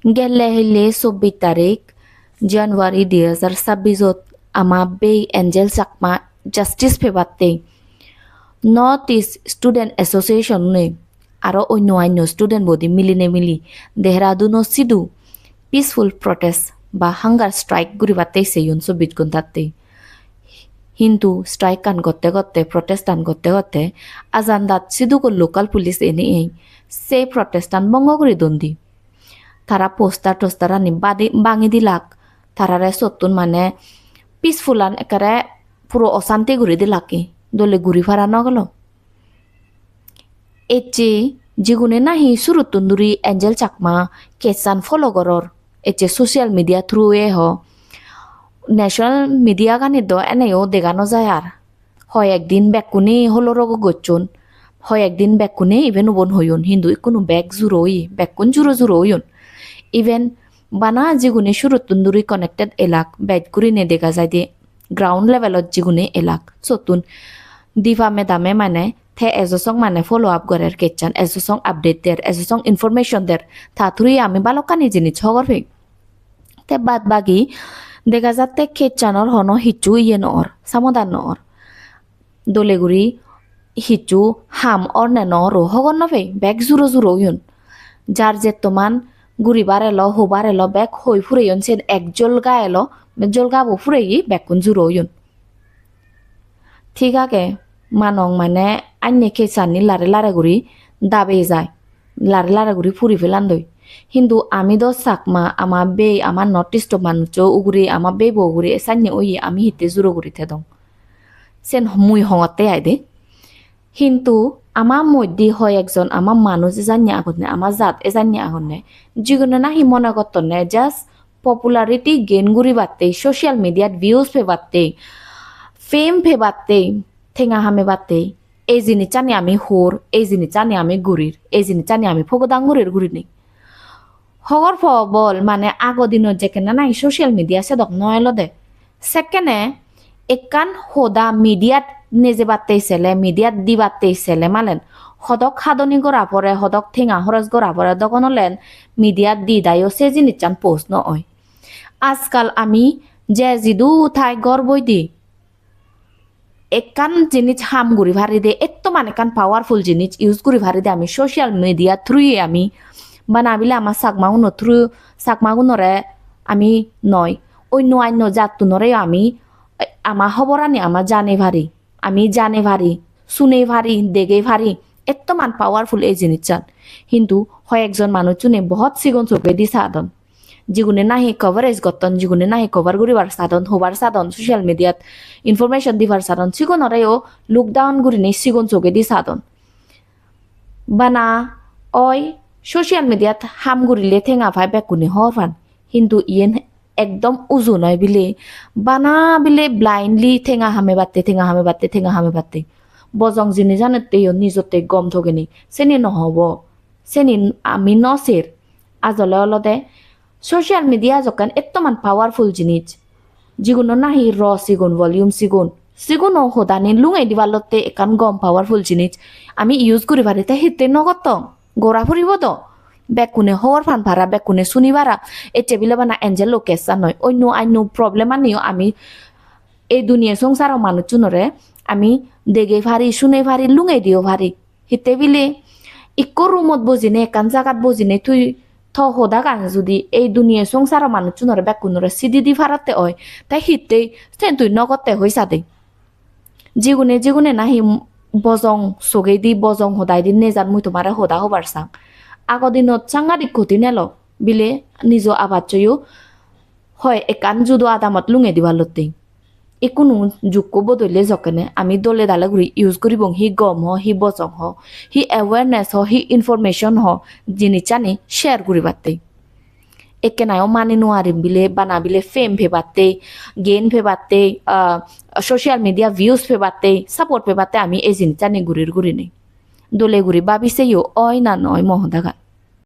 গেলে হইলে 24 তারিখ জানুয়ারি 2026 আমার বে এঞ্জেল চাকমা জাস্টিস ফেবাতে নর্থ ইস্ট স্টুডেন্ট এসোসিয়েশন নে আরো অন্য স্টুডেন্ট বডি মিলি দেহরাদুন সিদু পিসফুল প্রটেস্ট বা হাঙ্গার স্ট্রাইক গুরিবাতে সেয়ুন সবিত গুন্তাতে কিন্তু স্ট্রাইক কান করতে প্রটেস্ট টান করতে আজান্দাত সিদু কো লোকাল পুলিশ এনে সে প্রটেস্টান বঙ্গ করে দন্দি তারা পোস্টার আনি বাঙি দিলাক তারারে সত্তুন মানে পিসফুলান একারে পুরো অশান্তি ঘুরে দিলাকে দলে ঘুরি ফারা নগল এচে যেগুনে নাহি সুরত তন্দুরি এঞ্জেল চাকমা কেসান ফলো করর এচে সোশ্যাল মিডিয়া থ্রু হ ন্যাশনাল মিডিয়া গানে দ এনেও দেখানো যায় আর হয় একদিন বেকুনে হলো রগ গচ্ছন হয় একদিন বেকুনে ইভেন উবন হইন হিন্দু কোনো ব্যাগ জুরোই বেকুন জুরো হইন ইভেন বানা যেগুনে সুরত তন্দুরি কানেক্টেড এলাক ব্যাগ করে নে দেখা যায় দিয়ে গ্রাউন্ড লেভেলত যেগুনে এলাক চতুন দিফা মেদামে মানে থে এজসং মানে ফলো আপ করার কেচান এজসং আপডেট দের এজসং ইনফরমেশন দের থাথুরি আমি বালকানি জিনিস হগর ফে তে বাদ বাকি দেখা যাতে কেচানর হন হিচু ইয়ে নর সামদান নর দলেগুড়ি হিচু হাম অর নে নর হগর নফে ব্যাগ জুরো ইউন যার যে তোমান গুড়ি বারেলো হো বারেলো ব্যাগ হই ফুরাইন সেন একজল গায়েলো জল গাবো ফুরাই ব্যাকুন জুরো ইউন ঠিক আছে মানং মানে আইনে কেসানি লারে গুড়ি দাবে যায় লারে গুড়ি ফুরি ফেলান দই কিন্তু আমি দ চাকমা আমার বে আমার নর্থ ইস্ট মানুষ উগুরি আমার বে বগুরি সাইনে ওই আমি হিতে জুরো গুড়ি থেদং সেন মুই হঙতে আইদে কিন্তু আমার মধ্যে হয় একজন আমার মানুষ জানি আগনে আমার জাত এ জানি আগনে যিগুলো নাহি মনে করত নে জাস্ট পপুলারিটি গেন গুড়ি বাড়তে সোশ্যাল মিডিয়াত ভিউজ ফে বাড়তে ফেম ফে বাড়তে ঠেঙা হামে বাড়তে এই জিনিস জানি আমি হোর এই জিনিস জানি আমি গুড়ির এই জিনিস জানি আমি ফগদাঙ্গুরের গুড়ি নেই হগর বল মানে আগর দিনত যেখানে নাই সোশ্যাল মিডিয়া সেদক নয়ল দে সেকেন্ডে একান হোদা মিডিয়াত নেজে বাড়তে ছেলে মিডিয়াত দি বাড়তে ছেলে মালেন সদক সাধনী গড়া পরে সদক ঠেঙা হরজ গড়া পরে দখন হলেন মিডিয়াত দি দায়ও সে জিনিস চান পোস্ট নয় আজকাল আমি যে জিদু ঠাই গড় বই দি একান জিনিস হাম গুড়ি ভারি দে এত মানে কান পাওয়ারফুল জিনিস ইউজ করি ভারি দে আমি সোশ্যাল মিডিয়া থ্রুয়ে আমি বানাবিলে আমার সাকমাগুনো থ্রু সাকমাগুনরে আমি নয় অন্য জাতুনরে আমি আমার খবরানি আমার জানে ভারি আমি জানে ভারি শুনে ভারি দেখে ভারি এত মান পাওয়ারফুল এই জিনিস চান কিন্তু হয় একজন মানুষ চুনে বহুত সিগুন চোখে দি সাধন যেগুনে নাহি কভারেজ গতন যেগুনে নাহি কভার করিবার সাধন হবার সাধন সোশ্যাল মিডিয়াত ইনফরমেশন দিবার সাধন সিগুনরেও লকডাউন গুরি নেই সিগুন চোখে দি সাধন বানা ওই সোশ্যাল মিডিয়াত হাম গুরিলে ঠেঙা ভাই বেকুনে হরফান কিন্তু ইয়েন একদম উজু নয় বিলে বানা বিলে ব্লাইন্ডলি ঠেঙা হামে বাতে বজং জিনি জানতে নিজতে গম থগেনি সেনি নহব সেনি আমি নসের আজলে অলদে সোশ্যাল মিডিয়া যখন এতমান পাওয়ারফুল জিনিস যেগুলো নাহি র সিগুন ভলিউম সিগুন হোদানি লুঙাই দিবালতে একান গম পাওয়ারফুল জিনিস আমি ইউজ করি পারিতে হিতে নগত গোড়া ফুরিব তো বেকুনে হওয়ার ফান ভাড়া বেকুনে শুনিবারা এই টেবিলে বানা এঞ্জেল লোকেশন নয় অন্য প্রবলেম আনিও আমি এই দুনিয়া সংসার মানুষ চুনরে আমি দেগে ভারি শুনে ভারি লুঙাই দিও ভারি হিতে বিলে ইকো রুমত বজিনে একান জাগাত বজিনে তুই থ হোদা গান যদি এই দুনিয়া সংসার মানুষ চুনরে বেকুনরে সিদি দি ভাড়াতে হয় তাই হিতে সেন তুই নগতে হইসা দে যেগুনে নাহি বজং সগে দি বজং হোদাই দিন নেজান মুই তোমারে হোদা হবার চাং আগৰ দিনত সাংঘাতিক ক্ষতি নেল বিলে নিজ আবাদ চয়ো হয় একান যুদো আদামত লুঙে দিবা লতেই কোনো যোগ্য বদলে যকেনে আমি দলে দালে ঘুরি ইউজ করিব হি গম হি বচং হি এৱাৰনেছ হি ইনফরমেশন জিনিস জানি শেয়ার করিবাতে একে নাইও মানি নোৱাৰিম বিলে বানা বিলে ফেম ফেবাতে গেন ফেবাতে সোশ্যাল মিডিয়া ভিউজ ফেবাতে সাপোর্ট ফেবাতে আমি এই জিনিস জানি ঘুরি নেই দলে ঘুরি ভাবিছেও অয় না নয় মহদাঘাত